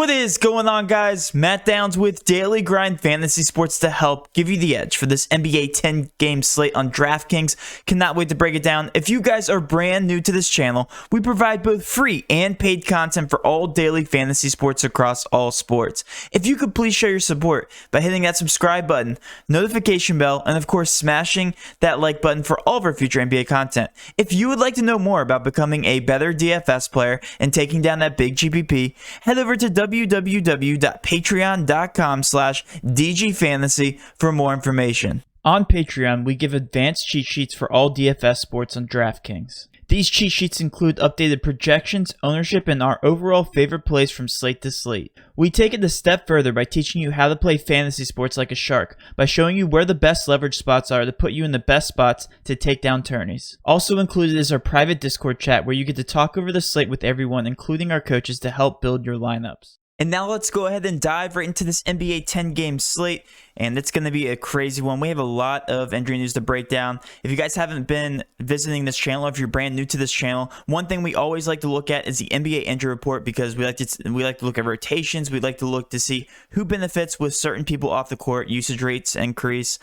What is going on, guys? Matt Downs with Daily Grind Fantasy Sports to help give you the edge for this NBA 10-game slate on DraftKings. Cannot wait to break it down. If you guys are brand new to this channel, we provide both free and paid content for all daily fantasy sports across all sports. If you could please show your support by hitting that subscribe button, notification bell, and of course smashing that like button for all of our future NBA content. If you would like to know more about becoming a better DFS player and taking down that big GPP, head over to www.patreon.com/dgfantasy for more information. On Patreon, we give advanced cheat sheets for all DFS sports on DraftKings. These cheat sheets include updated projections, ownership, and our overall favorite plays from slate to slate. We take it a step further by teaching you how to play fantasy sports like a shark, by showing you where the best leverage spots are to put you in the best spots to take down tourneys. Also included is our private Discord chat where you get to talk over the slate with everyone, including our coaches, to help build your lineups. And now let's go ahead and dive right into this NBA 10-game slate, and it's going to be a crazy one. We have a lot of injury news to break down. If you guys haven't been visiting this channel, if you're brand new to this channel, one thing we always like to look at is the NBA injury report, because we like to look at rotations. We like to look to see who benefits with certain people off the court, usage rates increase.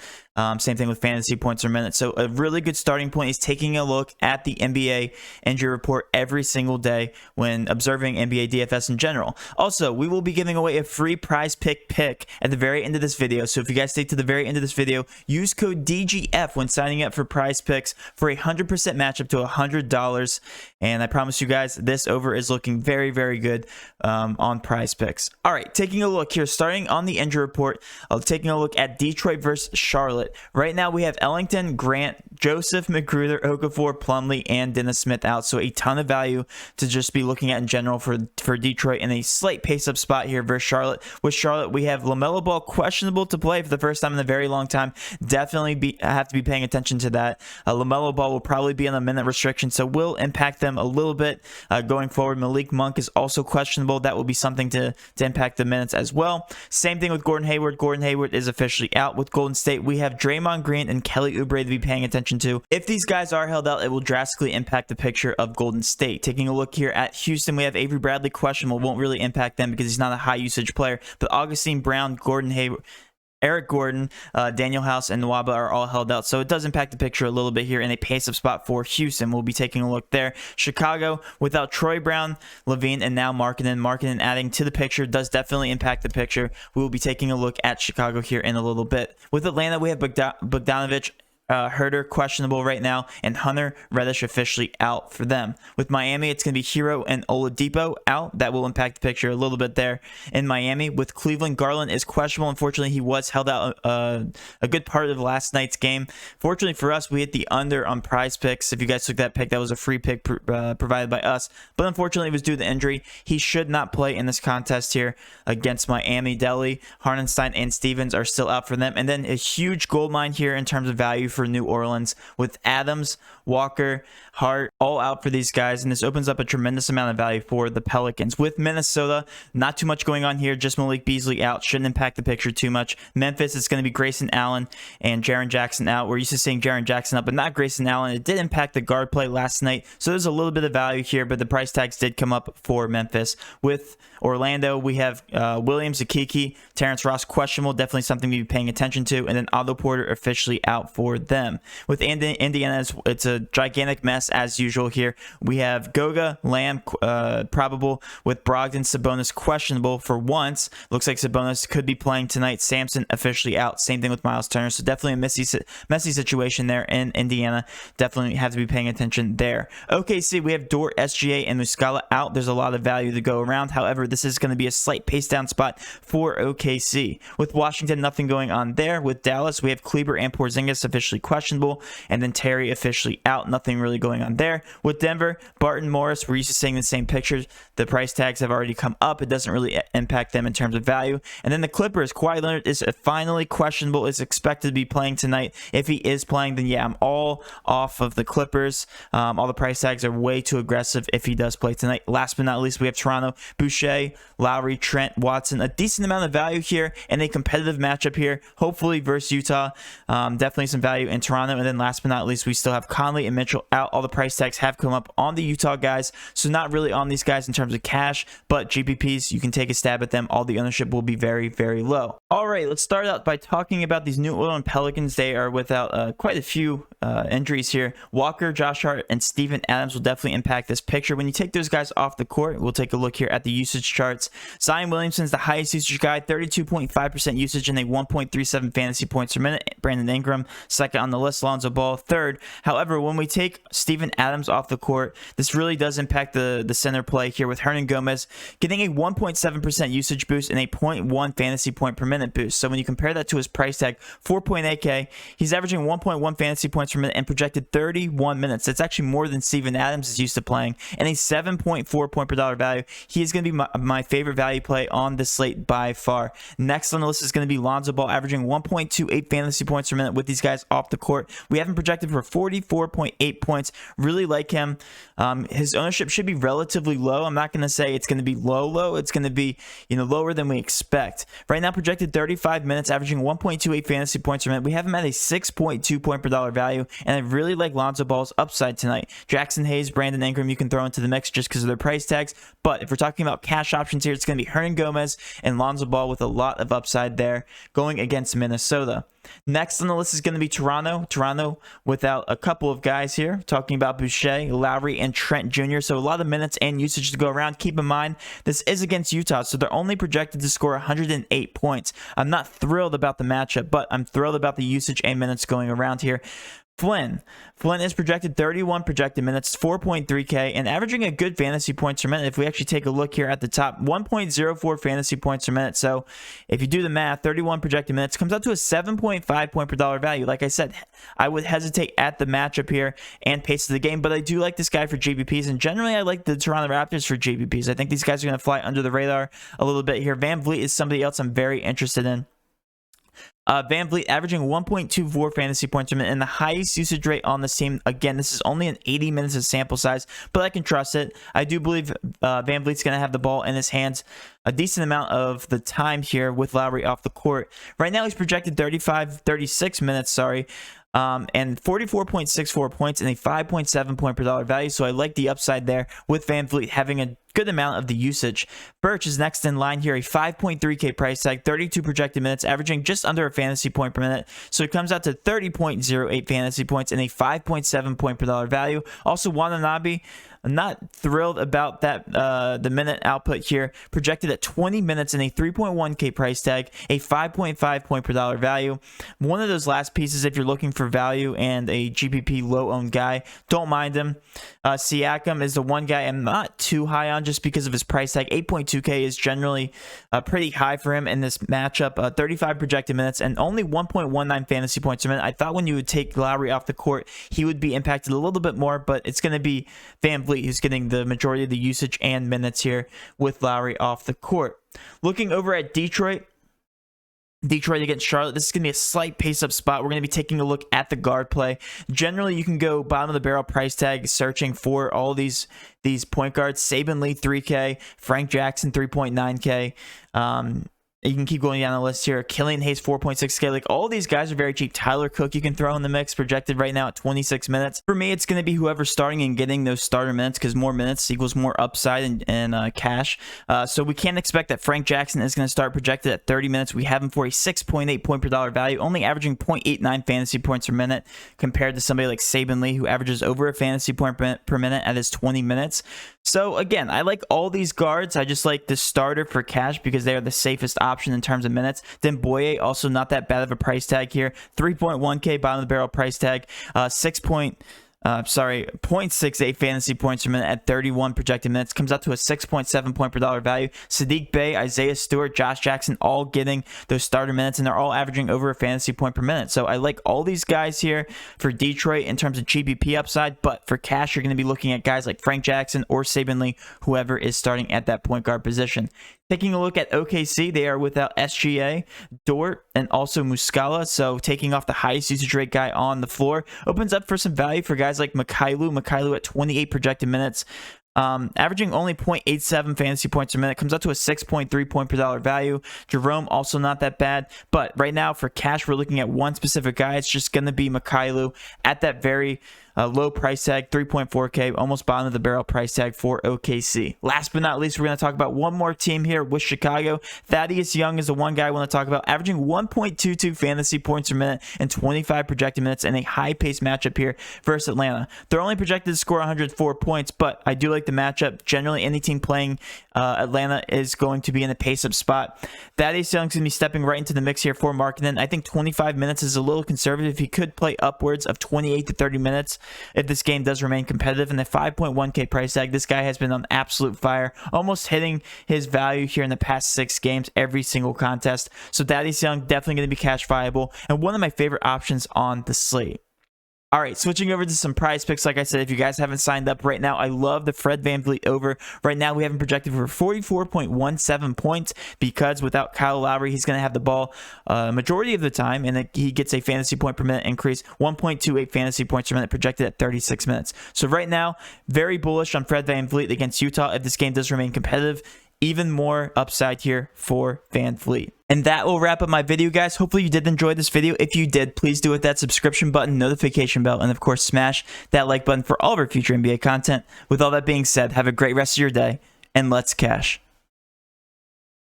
Same thing with fantasy points per minute. So a really good starting point is taking a look at the NBA injury report every single day when observing NBA DFS in general. Also, we will be giving away a free prize pick at the very end of this video. So if you guys stay to the very end of this video, use code DGF when signing up for prize picks for a 100% matchup to $100. And I promise you guys, this over is looking very, very good on prize picks. All right, taking a look here, starting on the injury report, taking a look at Detroit versus Charlotte. Right now we have Ellington, Grant, Joseph, McGruder, Okafor, Plumlee, and Dennis Smith out. So a ton of value to just be looking at in general for Detroit, in a slight pace-up spot here versus Charlotte. With Charlotte, we have LaMelo Ball questionable to play for the first time in a very long time. Definitely have to be paying attention to that. LaMelo Ball will probably be on a minute restriction, so will impact them a little bit going forward. Malik Monk is also questionable. That will be something to impact the minutes as well. Same thing with Gordon Hayward. Gordon Hayward is officially out. With Golden State, we have Draymond Green and Kelly Oubre to be paying attention to. If these guys are held out, it will drastically impact the picture of Golden State. Taking a look here at Houston, we have Avery Bradley questionable. Won't really impact them because he's not a high usage player. But Augustine Brown, Gordon Hayward, Eric Gordon, Daniel House, and Nwaba are all held out. So it does impact the picture a little bit here in a pace-up spot for Houston. We'll be taking a look there. Chicago, without Troy Brown, Levine, and now Markkanen. Markkanen adding to the picture does definitely impact the picture. We will be taking a look at Chicago here in a little bit. With Atlanta, we have Bogdanovic, Herter questionable right now, and Hunter Reddish officially out for them. With Miami, it's going to be Hero and Oladipo out. That will impact the picture a little bit there in Miami. With Cleveland, Garland is questionable. Unfortunately, he was held out a good part of last night's game. Fortunately for us, we hit the under on prize picks. If you guys took that pick, that was a free pick provided by us. But unfortunately, it was due to injury. He should not play in this contest here against Miami. Deli, Hartenstein, and Stevens are still out for them. And then a huge gold mine here in terms of value for New Orleans, with Adams, Walker, Hart all out for these guys, and this opens up a tremendous amount of value for the Pelicans. With Minnesota, not too much going on here, just Malik Beasley out, shouldn't impact the picture too much. Memphis, it's going to be Grayson Allen and Jaren Jackson out. We're used to seeing Jaren Jackson up, but not Grayson Allen. It did impact the guard play last night, so there's a little bit of value here, but the price tags did come up for Memphis. With Orlando, we have Williams, Akiki, Terrence Ross questionable, definitely something to be paying attention to, and then Otto Porter officially out for them. With Indiana, it's a gigantic mess as usual here. We have Goga, Lamb probable, with Brogdon, Sabonis questionable for once. Looks like Sabonis could be playing tonight. Sampson officially out. Same thing with Miles Turner. So definitely a messy situation there in Indiana. Definitely have to be paying attention there. OKC, we have Dort, SGA, and Muscala out. There's a lot of value to go around. However, this is going to be a slight pace down spot for OKC. With Washington, nothing going on there. With Dallas, we have Kleber and Porzingis officially questionable, and then Terry officially out. Nothing really going on there. With Denver, Barton, Morris, we're used to seeing the same pictures. The price tags have already come up. It doesn't really impact them in terms of value. And then the Clippers, Kawhi Leonard is finally questionable. Is expected to be playing tonight. If he is playing, then yeah, I'm all off of the Clippers. All the price tags are way too aggressive if he does play tonight. Last but not least, we have Toronto, Boucher, Lowry, Trent, Watson. A decent amount of value here and a competitive matchup here, hopefully versus Utah. Definitely some value value in Toronto. And then last but not least, we still have Conley and Mitchell out. All the price tags have come up on the Utah guys, so not really on these guys in terms of cash, but GPPs, you can take a stab at them. All the ownership will be very, very low. All right, let's start out by talking about these New Orleans Pelicans. They are without quite a few injuries here. Walker, Josh Hart, and Steven Adams will definitely impact this picture. When you take those guys off the court, we'll take a look here at the usage charts. Zion Williamson's the highest usage guy, 32.5% usage and a 1.37 fantasy points per minute. Brandon Ingram, second on the list. Lonzo Ball, third. However, when we take Steven Adams off the court, this really does impact the center play here, with Hernan Gomez getting a 1.7% usage boost and a 0.1 fantasy point per minute boost. So when you compare that to his price tag, 4.8K, he's averaging 1.1 fantasy points per minute and projected 31 minutes. That's actually more than Steven Adams is used to playing, and a 7.4 point per dollar value. He is going to be my favorite value play on the slate by far. Next on the list is going to be Lonzo Ball, averaging 1.28 fantasy points per minute with these guys off the court. We have him projected for 44.8 points. Really like him. His ownership should be relatively low. I'm not going to say it's going to be low. It's going to be, lower than we expect. Right now, projected 35 minutes, averaging 1.28 fantasy points per minute. We have him at a 6.2 point per dollar value, and I really like Lonzo Ball's upside tonight. Jackson Hayes, Brandon Ingram, you can throw into the mix just because of their price tags. But if we're talking about cash options here, it's going to be Hernan Gomez and Lonzo Ball with a lot of upside there going against Minnesota. Next on the list is going to be Toronto. Toronto without a couple of guys here. Talking about Boucher, Lowry, and Trent Jr. So a lot of minutes and usage to go around. Keep in mind, this is against Utah, so they're only projected to score 108 points. I'm not thrilled about the matchup, but I'm thrilled about the usage and minutes going around here. Flynn is projected 31 projected minutes, 4.3K, and averaging a good fantasy points per minute. If we actually take a look here at the top, 1.04 fantasy points per minute. So if you do the math, 31 projected minutes comes out to a 7.5 point per dollar value. Like I said, I would hesitate at the matchup here and pace of the game, but I do like this guy for GPPs, and generally I like the Toronto Raptors for GPPs. I think these guys are going to fly under the radar a little bit here. Van Vliet is somebody else I'm very interested in. Van Vliet averaging 1.24 fantasy points per minute and the highest usage rate on this team. Again, this is only an 80 minutes of sample size, but I can trust it. I do believe Van Vliet's going to have the ball in his hands a decent amount of the time here with Lowry off the court. Right now, he's projected 36 minutes, and 44.64 points and a 5.7 point per dollar value. So I like the upside there with Van Vliet having a good amount of the usage. Birch is next in line here, a 5.3K price tag, 32 projected minutes, averaging just under a fantasy point per minute. So it comes out to 30.08 fantasy points and a 5.7 point per dollar value. Also, Watanabe, I'm not thrilled about that the minute output here, projected at 20 minutes and a 3.1K price tag, a 5.5 point per dollar value. One of those last pieces, if you're looking for value and a GPP low-owned guy, don't mind him. Siakam is the one guy I'm not too high on just because of his price tag. 8.2K is generally pretty high for him in this matchup. 35 projected minutes and only 1.19 fantasy points per minute. I thought when you would take Lowry off the court, he would be impacted a little bit more, but it's going to be Van Vliet who's getting the majority of the usage and minutes here with Lowry off the court. Looking over at Detroit against Charlotte, this is going to be a slight pace-up spot. We're going to be taking a look at the guard play. Generally, you can go bottom of the barrel price tag searching for all these point guards. Saben Lee, 3K. Frank Jackson, 3.9K. You can keep going down the list here. Killian Hayes, 4.6K. Like, all these guys are very cheap. Tyler Cook, you can throw in the mix, projected right now at 26 minutes. For me, it's going to be whoever's starting and getting those starter minutes, because more minutes equals more upside and cash. So we can't expect that Frank Jackson is going to start projected at 30 minutes. We have him for a 6.8 point per dollar value, only averaging 0.89 fantasy points per minute, compared to somebody like Saben Lee, who averages over a fantasy point per minute at his 20 minutes. So again, I like all these guards. I just like the starter for cash because they are the safest option in terms of minutes. Then Boye, also not that bad of a price tag here. 3.1K bottom of the barrel price tag. 0.68 fantasy points per minute at 31 projected minutes. Comes out to a 6.7 point per dollar value. Sadiq Bey, Isaiah Stewart, Josh Jackson, all getting those starter minutes, and they're all averaging over a fantasy point per minute. So I like all these guys here for Detroit in terms of GPP upside, but for cash, you're going to be looking at guys like Frank Jackson or Saben Lee, whoever is starting at that point guard position. Taking a look at OKC, they are without SGA, Dort, and also Muscala. So taking off the highest usage rate guy on the floor opens up for some value for guys like Mikhailo at 28 projected minutes. Averaging only 0.87 fantasy points per minute, comes out to a 6.3 point per dollar value. Jerome, also not that bad, but right now for cash, we're looking at one specific guy. It's just going to be Mikhailo at that very low price tag, 3.4K, almost bottom of the barrel price tag for OKC. Last but not least, we're going to talk about one more team here with Chicago. Thaddeus Young is the one guy I want to talk about, averaging 1.22 fantasy points per minute and 25 projected minutes in a high-paced matchup here versus Atlanta. They're only projected to score 104 points, but I do like the matchup. Generally, any team playing Atlanta is going to be in a pace-up spot. Thaddeus Young's going to be stepping right into the mix here for Markkanen. I think 25 minutes is a little conservative. He could play upwards of 28 to 30 minutes if this game does remain competitive. And the 5.1K price tag, this guy has been on absolute fire, almost hitting his value here in the past 6 games, every single contest. So Thaddeus Young definitely going to be cash viable and one of my favorite options on the slate. All right, switching over to some prize picks. Like I said, if you guys haven't signed up right now, I love the Fred VanVleet over. Right now, we have him projected for 44.17 points because without Kyle Lowry, he's going to have the ball majority of the time, and he gets a fantasy point per minute increase, 1.28 fantasy points per minute projected at 36 minutes. So right now, very bullish on Fred VanVleet against Utah if this game does remain competitive. Even more upside here for VanVleet. And that will wrap up my video, guys. Hopefully you did enjoy this video. If you did, please do hit that subscription button, notification bell, and of course, smash that like button for all of our future NBA content. With all that being said, have a great rest of your day, and let's cash.